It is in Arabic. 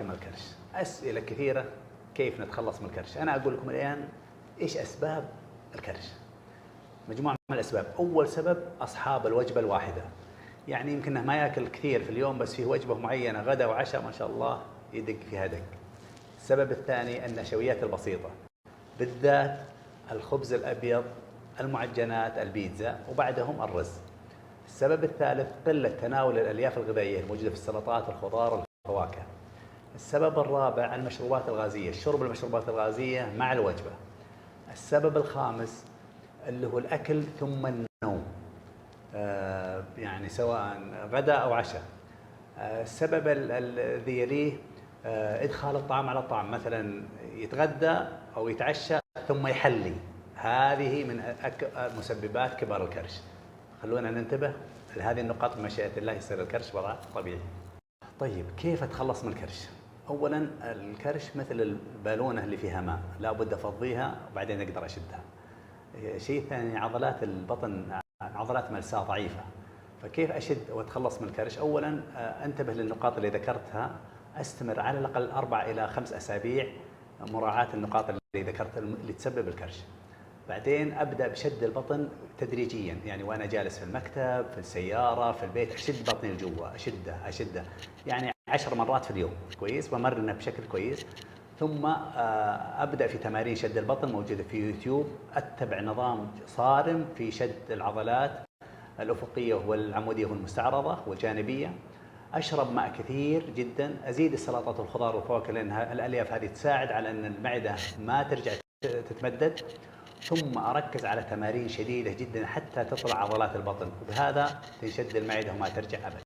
الكرش. أسئلة كثيرة كيف نتخلص من الكرش. أنا أقول لكم الآن إيش أسباب الكرش. مجموعة من الأسباب. أول سبب أصحاب الوجبة الواحدة، يعني يمكنه ما يأكل كثير في اليوم بس فيه وجبة معينة غدا وعشاء ما شاء الله يدق فيها دق. السبب الثاني النشويات البسيطة، بالذات الخبز الأبيض، المعجنات، البيتزا، وبعدهم الرز. السبب الثالث قلة تناول الألياف الغذائية الموجودة في السلطات والخضار والفواكه. السبب الرابع المشروبات الغازية، شرب المشروبات الغازية مع الوجبة. السبب الخامس اللي هو الأكل ثم النوم، يعني سواء غداء أو عشاء. السبب الذي يليه إدخال الطعام على الطعام، مثلا يتغدى أو يتعشى ثم يحلي، هذه من مسببات كبار الكرش. خلونا ننتبه لهذه النقاط، بمشيئة الله يصير الكرش وضع طبيعي. طيب كيف أتخلص من الكرش؟ أولاً الكرش مثل البالونة اللي فيها ماء، لا بد أفضيها وبعدين أقدر أشدها. شيء ثاني عضلات البطن عضلات ملساء ضعيفة، فكيف أشد وأتخلص من الكرش؟ أولاً انتبه للنقاط اللي ذكرتها، أستمر على الأقل 4 إلى 5 أسابيع مراعاة النقاط اللي ذكرتها اللي تسبب الكرش. بعدين أبدأ بشد البطن تدريجياً، يعني وأنا جالس في المكتب، في السيارة، في البيت، أشد بطني لجوا، أشده يعني 10 مرات في اليوم، كويس، وأمرنه بشكل كويس. ثم أبدأ في تمارين شد البطن موجودة في يوتيوب، أتبع نظام صارم في شد العضلات الأفقية والعمودية والمستعرضة والجانبية. أشرب ماء كثير جدا، أزيد السلطات والخضار والفواكه لأن الألياف هذه تساعد على أن المعدة ما ترجع تتمدد. ثم أركز على تمارين شديدة جدا حتى تطلع عضلات البطن، وبهذا تنشد المعدة وما ترجع أبدا.